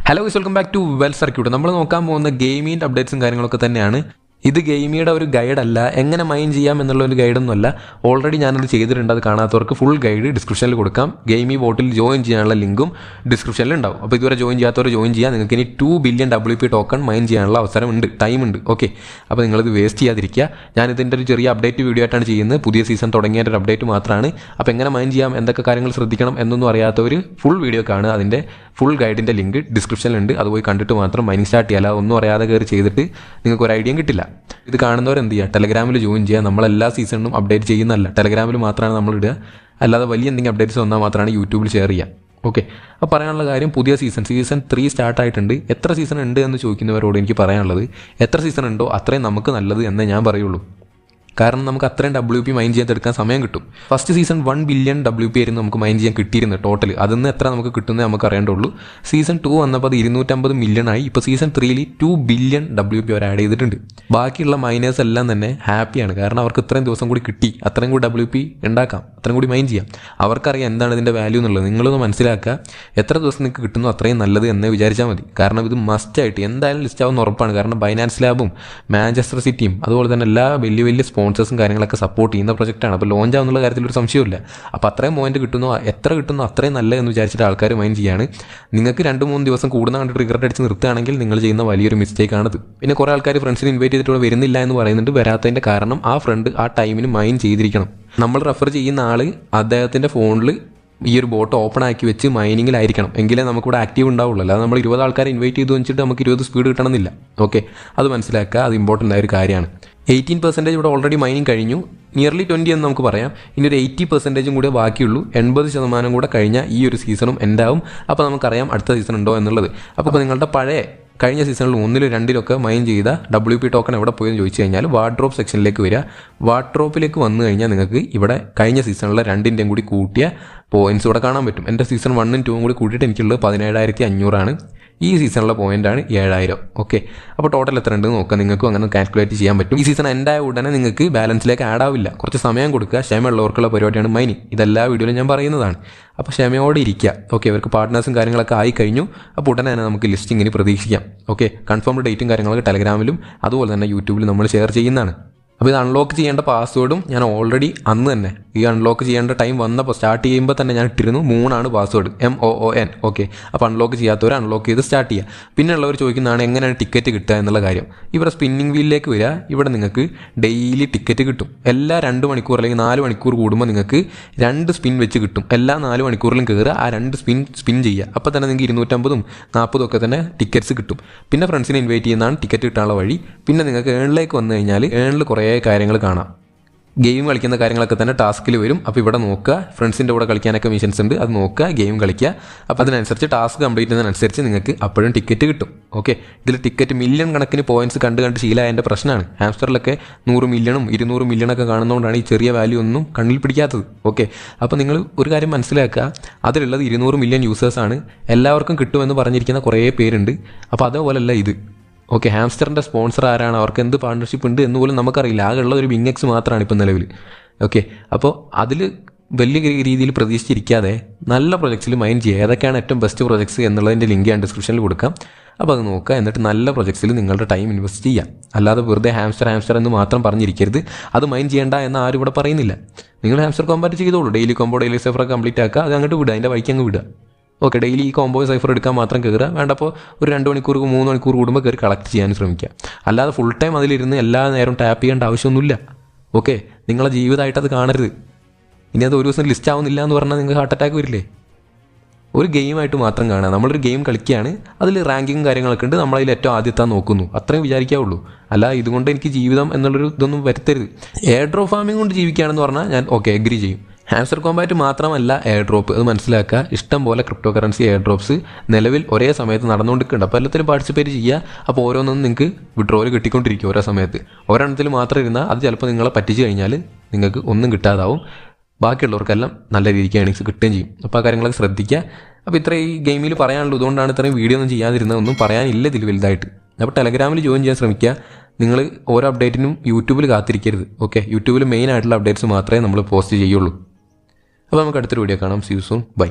Hello welcome back to well circuit. നമ്മൾ നോക്കാൻ പോകുന്ന ഗെയിമിൻ്റെ അപ്ഡേറ്റ്സും കാര്യങ്ങളൊക്കെ തന്നെയാണ്. ഇത് ഗെയിമിയുടെ ഒരു ഗൈഡല്ല, എങ്ങനെ മൈൻ ചെയ്യാം എന്നുള്ള ഒരു ഗൈഡൊന്നുമല്ല. ഓൾറെഡി ഞാനത് ചെയ്തിട്ടുണ്ട്. അത് കാണാത്തവർക്ക് ഫുൾ ഗൈഡ് ഡിസ്ക്രിപ്ഷനിൽ കൊടുക്കാം. ഗെയിമി ബോട്ടിൽ ജോയിൻ ചെയ്യാനുള്ള ലിങ്കും ഡിസ്ക്രിപ്ഷനിൽ ഉണ്ടാവും. അപ്പോൾ ഇതുവരെ ജോയിൻ ചെയ്യാത്തവർ ജോയിൻ ചെയ്യാം. നിങ്ങൾക്ക് ഇനി 2 ബില്യൺ WP ടോക്കൺ മൈൻ ചെയ്യാനുള്ള അവസരമുണ്ട്, ടൈമുണ്ട്. ഓക്കെ, അപ്പോൾ നിങ്ങളിത് വേസ്റ്റ് ചെയ്യാതിരിക്കുക. ഞാനിതിൻ്റെ ഒരു ചെറിയ അപ്ഡേറ്റ് വീഡിയോ ആയിട്ടാണ് ചെയ്യുന്നത്. പുതിയ സീസൺ തുടങ്ങിയ ഒരു അപ്ഡേറ്റ് മാത്രമാണ്. അപ്പോൾ എങ്ങനെ മൈൻ ചെയ്യാം, എന്തൊക്കെ കാര്യങ്ങൾ ശ്രദ്ധിക്കണം എന്നൊന്നും അറിയാത്തവർ ഫുൾ വീഡിയോ കാണുക. അതിൻ്റെ ഫുൾ ഗൈഡിൻ്റെ ലിങ്ക് ഡിസ്ക്രിപ്ഷനിലുണ്ട്. അത് പോയി കണ്ടിട്ട് മാത്രം മൈനിങ് സ്റ്റാർട്ട് ചെയ്യാല്ല. ഒന്നും അറിയാതെ കയറി ചെയ്തിട്ട് നിങ്ങൾക്ക് ഒരു ഐഡിയയും കിട്ടില്ല. ഇത് കാണുന്നവർ എന്ത് ചെയ്യുക, ടെലഗ്രാമിൽ ജോയിൻ ചെയ്യുക. നമ്മളെല്ലാ സീസണിനും അപ്ഡേറ്റ് ചെയ്യുന്നതല്ല, ടെലഗ്രാമിൽ മാത്രമാണ് നമ്മൾ ഇടുക. അല്ലാതെ വലിയ എന്തെങ്കിലും അപ്ഡേറ്റ്സ് വന്നാൽ മാത്രമാണ് യൂട്യൂബിൽ ഷെയർ ചെയ്യുക. ഓക്കെ, അപ്പോൾ പറയാനുള്ള കാര്യം, പുതിയ സീസൺ 3 സ്റ്റാർട്ടായിട്ടുണ്ട്. എത്ര സീസൺ ഉണ്ട് എന്ന് ചോദിക്കുന്നവരോട് എനിക്ക് പറയാനുള്ളത്, എത്ര സീസൺ ഉണ്ടോ അത്രയും നമുക്ക് നല്ലത് എന്നേ ഞാൻ പറയുള്ളൂ. കാരണം നമുക്ക് അത്രയും WP മൈൻ ചെയ്തെടുക്കാൻ സമയം കിട്ടും. ഫസ്റ്റ് സീസൺ 1 ബില്യൺ WP ആയിരുന്നു നമുക്ക് മൈൻ ചെയ്യാൻ കിട്ടിയിരുന്നത് ടോട്ടൽ. അതിൽ നിന്ന് എത്ര നമുക്ക് കിട്ടുന്നത് നമുക്ക് അറിയേണ്ടുള്ളൂ. സീസൺ 2 വന്നപ്പോൾ അത് 250 മില്യൺ ആയി. ഇപ്പോൾ സീസൺ 3 2 ബില്യൺ WP അവർ ആഡ് ചെയ്തിട്ടുണ്ട്. ബാക്കിയുള്ള മൈനേഴ്സ് എല്ലാം തന്നെ ഹാപ്പിയാണ്. കാരണം അവർക്ക് ഇത്രയും ദിവസം കൂടി കിട്ടി, അത്രയും കൂടി WP ഉണ്ടാക്കാം, അത്രയും കൂടി മൈൻ ചെയ്യാം. അവർക്കറിയാം എന്താണ് ഇതിൻ്റെ വാല്യൂ എന്നുള്ളത്. നിങ്ങളൊന്ന് മനസ്സിലാക്കുക, എത്ര ദിവസം നിങ്ങൾക്ക് കിട്ടുന്നു അത്രയും നല്ലത് എന്ന് വിചാരിച്ചാൽ മതി. കാരണം ഇത് മസ്റ്റായിട്ട് എന്തായാലും ലിസ്റ്റ് ആവുമെന്ന് ഉറപ്പാണ്. കാരണം ബൈനാൻസ് ലാബും മാഞ്ചസ്റ്റർ സിറ്റിയും അതുപോലെ തന്നെ എല്ലാ വലിയ സ്പോൺസേഴ്സും കാര്യങ്ങളൊക്കെ സപ്പോർട്ട് ചെയ്യുന്ന പ്രൊജക്റ്റാണ്. അപ്പോൾ ലോഞ്ച് ആവുന്നുള്ള കാര്യത്തിൽ ഒരു സംശയമില്ല. അപ്പോൾ അത്രയും പോയിന്റ് കിട്ടുന്നു, എത്ര കിട്ടുന്നു അത്രയും നല്ല എന്ന് വിചാരിച്ചിട്ട് ആൾക്കാർ മൈൻ ചെയ്യാണ്. നിങ്ങൾക്ക് 2-3 ദിവസം കൂടുന്ന കണ്ടിട്ട് റിഗ്രറ്റ് അടിച്ച് നിർത്തുകയാണെങ്കിൽ നിങ്ങൾ ചെയ്യുന്ന വലിയൊരു മിസ്റ്റേക്കാണത്. പിന്നെ കുറേ ആൾക്കാർ ഫ്രണ്ട്സിന് ഇൻവൈറ്റ് ചെയ്തിട്ട് വരുന്നില്ല എന്ന് പറയുന്നുണ്ട്. വരാത്തതിൻ്റെ കാരണം ആ ഫ്രണ്ട് ആ ടൈമിന് മൈൻ ചെയ്തിരിക്കണം. നമ്മൾ റെഫർ ചെയ്യുന്ന ആൾ അദ്ദേഹത്തിൻ്റെ ഫോണിൽ ഈ ഒരു ബോട്ട് ഓപ്പൺ ആക്കി വെച്ച് മൈനിങ്ങിലായിരിക്കണം, എങ്കിലേ നമുക്കിവിടെ ആക്റ്റീവ് ഉണ്ടാവുള്ളൂ. അല്ലാതെ നമ്മൾ 20 ആൾക്കാരെ ഇൻവൈറ്റ് ചെയ്ത് വെച്ചിട്ട് നമുക്ക് 20 സ്പീഡ് കിട്ടണമെന്നില്ല. ഓക്കെ, അത് മനസ്സിലാക്കുക, അത് ഇമ്പോർട്ടൻ്റ് ആയ ഒരു കാര്യമാണ്. 18% ഇവിടെ ഓൾറെഡി മൈനിങ് കഴിഞ്ഞു. നിയർലി 20 എന്ന് നമുക്ക് പറയാം. ഇനി ഒരു 80% കൂടെ ബാക്കിയുള്ളൂ. 80% കൂടെ കഴിഞ്ഞാൽ ഈ ഒരു സീസണും എൻഡാവും. അപ്പോൾ നമുക്കറിയാം അടുത്ത സീസൺ ഉണ്ടോ എന്നുള്ളത്. അപ്പോൾ നിങ്ങളുടെ കഴിഞ്ഞ സീസണിൽ 1, 2 മൈൻ ചെയ്ത WP ടോക്കൺ എവിടെ പോയെന്ന് ചോദിച്ചു കഴിഞ്ഞാൽ വാർഡ്രോപ്പ് സെക്ഷനിലേക്ക് വരിക. വാർഡ്രോപ്പിലേക്ക് വന്നു കഴിഞ്ഞാൽ നിങ്ങൾക്ക് ഇവിടെ കഴിഞ്ഞ സീസണിലെ 2ൻ്റെയും കൂടി കൂട്ടിയ പോയിന്റ്സ് ഇവിടെ കാണാൻ പറ്റും. എൻ്റെ സീസൺ 1ഉം 2ഉം കൂടി കൂട്ടിയിട്ട് എനിക്കുള്ളത് 17,500 ആണ്. ഈ സീസണിലെ പോയിൻ്റാണ് 7,000. ഓക്കെ, അപ്പോൾ ടോട്ടൽ എത്ര ഉണ്ടെന്ന് നോക്കാം. നിങ്ങൾക്കും അങ്ങനെ കാൽക്കുലേറ്റ് ചെയ്യാൻ പറ്റും. ഈ സീസൺ എൻഡായ ഉടനെ നിങ്ങൾക്ക് ബാലൻസിലേക്ക് ആഡ് ആവില്ല. കുറച്ച് സമയം കൊടുക്കുക. ക്ഷമയുള്ളവർക്കുള്ള പരിപാടിയാണ് മൈനിങ്. ഇതെല്ലാ വീഡിയോയിലും ഞാൻ പറയുന്നതാണ്. അപ്പോൾ ക്ഷമയോടെ ഇരിക്കുക. ഓക്കെ, ഇവർക്ക് പാർട്ട്നേഴ്സും കാര്യങ്ങളൊക്കെ ആയി കഴിഞ്ഞു. അപ്പോൾ ഉടനെ തന്നെ നമുക്ക് ലിസ്റ്റിങ്ങിന് പ്രതീക്ഷിക്കാം. ഓക്കെ, കൺഫേംഡ് ഡേറ്റും കാര്യങ്ങളൊക്കെ ടെലഗ്രാമിലും അതുപോലെ തന്നെ യൂട്യൂബിലും നമ്മൾ ഷെയർ ചെയ്യുന്നതാണ്. അപ്പോൾ ഇത് അൺലോക്ക് ചെയ്യേണ്ട പാസ്വേഡും ഞാൻ ഓൾറെഡി അന്ന് തന്നെ ഈ അൺലോക്ക് ചെയ്യേണ്ട ടൈം വന്നപ്പോൾ സ്റ്റാർട്ട് ചെയ്യുമ്പോൾ തന്നെ ഞാൻ ഇട്ടിരുന്നു. 3 പാസ്വേഡ്, MOON. ഓക്കെ, അപ്പോൾ അൺലോക്ക് ചെയ്യാത്തവർ അൺലോക്ക് ചെയ്ത് സ്റ്റാർട്ട് ചെയ്യുക. പിന്നെ ഉള്ളവർ ചോദിക്കുന്നതാണ് എങ്ങനെയാണ് ടിക്കറ്റ് കിട്ടുക എന്നുള്ള കാര്യം. ഇവിടെ സ്പിന്നിങ് വീലിലേക്ക് വരിക. ഇവിടെ നിങ്ങൾക്ക് ഡെയിലി ടിക്കറ്റ് കിട്ടും. എല്ലാ 2 മണിക്കൂർ അല്ലെങ്കിൽ 4 മണിക്കൂർ കൂടുമ്പോൾ നിങ്ങൾക്ക് 2 സ്പിൻ വെച്ച് കിട്ടും. എല്ലാ 4 മണിക്കൂറിലും കയറുക, ആ 2 സ്പിൻ ചെയ്യുക. അപ്പോൾ തന്നെ നിങ്ങൾക്ക് 250ഉം 40ഉം ഒക്കെ തന്നെ ടിക്കറ്റ്സ് കിട്ടും. പിന്നെ ഫ്രണ്ട്സിനെ ഇൻവൈറ്റ് ചെയ്യുന്നതാണ് ടിക്കറ്റ് കിട്ടാനുള്ള വഴി. പിന്നെ നിങ്ങൾക്ക് ഏണിലേക്ക് വന്നു കഴിഞ്ഞാൽ ഏണിൽ കുറേ കാര്യങ്ങൾ കാണാം. ഗെയിം കളിക്കുന്ന കാര്യങ്ങളൊക്കെ തന്നെ ടാസ്കിൽ വരും. അപ്പോൾ ഇവിടെ നോക്കുക, ഫ്രണ്ട്സിൻ്റെ കൂടെ കളിക്കാനൊക്കെ മിഷൻസ് ഉണ്ട്, അത് നോക്കുക, ഗെയിം കളിക്കുക. അപ്പോൾ അതിനനുസരിച്ച് ടാസ്ക് കംപ്ലീറ്റ് ചെയ്യുന്നതിനനുസരിച്ച് നിങ്ങൾക്ക് അപ്പോഴും ടിക്കറ്റ് കിട്ടും. ഓക്കെ, ഇതിൽ ടിക്കറ്റ് മില്യൺ കണക്കിന് പോയിന്റ്സ് കണ്ട് ശീലമായതിൻ്റെ പ്രശ്നമാണ്. ഹാംസ്റ്ററിലൊക്കെ 100 മില്യണും 200 മില്യണൊക്കെ കാണുന്നതുകൊണ്ടാണ് ഈ ചെറിയ വാല്യൂ ഒന്നും കണ്ണിൽ പിടിക്കാത്തത്. ഓക്കെ, അപ്പോൾ നിങ്ങൾ ഒരു കാര്യം മനസ്സിലാക്കുക, അതിലുള്ളത് 200 മില്യൺ യൂസേഴ്സാണ്. എല്ലാവർക്കും കിട്ടുമെന്ന് പറഞ്ഞിരിക്കുന്ന കുറേ പേരുണ്ട്. അപ്പോൾ അതേപോലെയല്ല ഇത്. ഓക്കെ, ഹാംസ്റ്ററിൻ്റെ സ്പോൺസർ ആരാണ്, അവർക്ക് എന്ത് പാർട്ണർഷിപ്പ് ഉണ്ട് എന്ന് പോലും നമുക്കറിയില്ല. ആകെയുള്ള ഒരു വിങ്ങെക്സ് മാത്രമാണ് ഇപ്പം നിലവിൽ. ഓക്കെ, അപ്പോൾ അതിൽ വലിയ രീതിയിൽ പ്രതീക്ഷിച്ചിരിക്കാതെ നല്ല പ്രൊജക്ട്സിൽ മൈൻ ചെയ്യുക. ഏതൊക്കെയാണ് ഏറ്റവും ബെസ്റ്റ് പ്രൊജക്ട്സ് എന്നുള്ളതിൻ്റെ ലിങ്ക് ഞാൻ ഡിസ്ക്രിപ്ഷനിൽ കൊടുക്കാം. അപ്പോൾ അത് നോക്കുക. എന്നിട്ട് നല്ല പ്രൊജക്ട്സിൽ നിങ്ങളുടെ ടൈം ഇൻവെസ്റ്റ് ചെയ്യുക. അല്ലാതെ വെറുതെ ഹാംസ്റ്റർ എന്ന് മാത്രം പറഞ്ഞിരിക്കരുത്. അത് മൈൻ ചെയ്യേണ്ട എന്ന് ആരും ഇവിടെ പറയുന്നില്ല. നിങ്ങൾ ഹാംസ്റ്റർ കോമ്പാറ്റ് ചെയ്തോളൂ. Daily combo, daily cipher complete ആക്കുക. അത് അങ്ങോട്ട് വിടുക, അതിൻ്റെ വഴിക്ക് അങ്ങ് വിടുക. ഓക്കെ, ഡെയിലി ഈ കോംബോ സൈഫർ എടുക്കാൻ മാത്രം കയറുക. വേണ്ടപ്പോൾ ഒരു 2 മണിക്കൂർ 3 മണിക്കൂർ കൂടുമ്പോൾ കയറി കളക്ട് ചെയ്യാൻ ശ്രമിക്കുക. അല്ലാതെ ഫുൾ ടൈം അതിലിരുന്ന് എല്ലാ നേരവും ടാപ്പ് ചെയ്യേണ്ട ആവശ്യമൊന്നുമില്ല. ഓക്കെ, നിങ്ങളെ ജീവിതമായിട്ട് അത് കാണരുത്. ഇനി അത് ഒരു ദിവസം ലിസ്റ്റ് ആവുന്നില്ല എന്ന് പറഞ്ഞാൽ നിങ്ങൾക്ക് ഹാർട്ട് അറ്റാക്ക് വരില്ലേ? ഒരു ഗെയിമായിട്ട് മാത്രം കാണുക. നമ്മളൊരു ഗെയിം കളിക്കുകയാണ്, അതിൽ റാങ്കിങ്ങും കാര്യങ്ങളൊക്കെ ഉണ്ട്, നമ്മളതിൽ ഏറ്റവും ആദ്യത്തെ നോക്കുന്നു, അത്രയും വിചാരിക്കാവുള്ളൂ. അല്ല ഇതുകൊണ്ട് എനിക്ക് ജീവിതം എന്നുള്ളൊരു ഇതൊന്നും വരുത്തരുത്. എയർ ഡ്രോപ്പ് ഫാമിംഗ് കൊണ്ട് ജീവിക്കുകയാണെന്ന് പറഞ്ഞാൽ ഞാൻ എഗ്രി ചെയ്യും. ഹാംസ്റ്റർ കോമ്പാറ്റ് മാത്രമല്ല എയർ ഡ്രോപ്പ്, അത് മനസ്സിലാക്കുക. ഇഷ്ടം പോലെ ക്രിപ്റ്റോ കറൻസി എയർ ഡ്രോപ്സ് നിലവിൽ ഒരേ സമയത്ത് നടന്നുകൊണ്ടിരിക്കുന്നുണ്ട്. അപ്പോൾ എല്ലാത്തിലും പാർട്ടിസിപ്പേറ്റ് ചെയ്യുക. അപ്പോൾ ഓരോന്നും നിങ്ങൾക്ക് വിഡ്രോവൽ കിട്ടിക്കൊണ്ടിരിക്കും ഓരോ സമയത്ത്. ഒരെണ്ണത്തിൽ മാത്രം ഇരുന്നാൽ അത് ചിലപ്പോൾ നിങ്ങളെ പറ്റിച്ച് കഴിഞ്ഞാൽ നിങ്ങൾക്ക് ഒന്നും കിട്ടാതാവും. ബാക്കിയുള്ളവർക്കെല്ലാം നല്ല രീതിക്ക് ഏണിങ്സ് കിട്ടുകയും ചെയ്യും. അപ്പോൾ ആ കാര്യങ്ങളൊക്കെ ശ്രദ്ധിക്കുക. അപ്പോൾ ഇത്ര ഈ ഗെയിമിൽ പറയാനുള്ളൂ. ഇതുകൊണ്ടാണ് ഇത്രയും വീഡിയോ ഒന്നും ചെയ്യാതിരുന്നത്. ഒന്നും പറയാനില്ല ഇതിൽ വലുതായിട്ട്. അപ്പോൾ ടെലഗ്രാമിൽ ജോയിൻ ചെയ്യാൻ ശ്രമിക്കുക. നിങ്ങൾ ഓരോ അപ്ഡേറ്റിനും യൂട്യൂബിൽ കാത്തിരിക്കരുത്. ഓക്കെ, യൂട്യൂബിൽ മെയിൻ ആയിട്ടുള്ള അപ്ഡേറ്റ്സ് മാത്രമേ നമ്മൾ പോസ്റ്റ് ചെയ്യുള്ളൂ. അപ്പോൾ നമുക്ക് അടുത്തൊരു വീഡിയോ കാണാം. See you soon. ബൈ.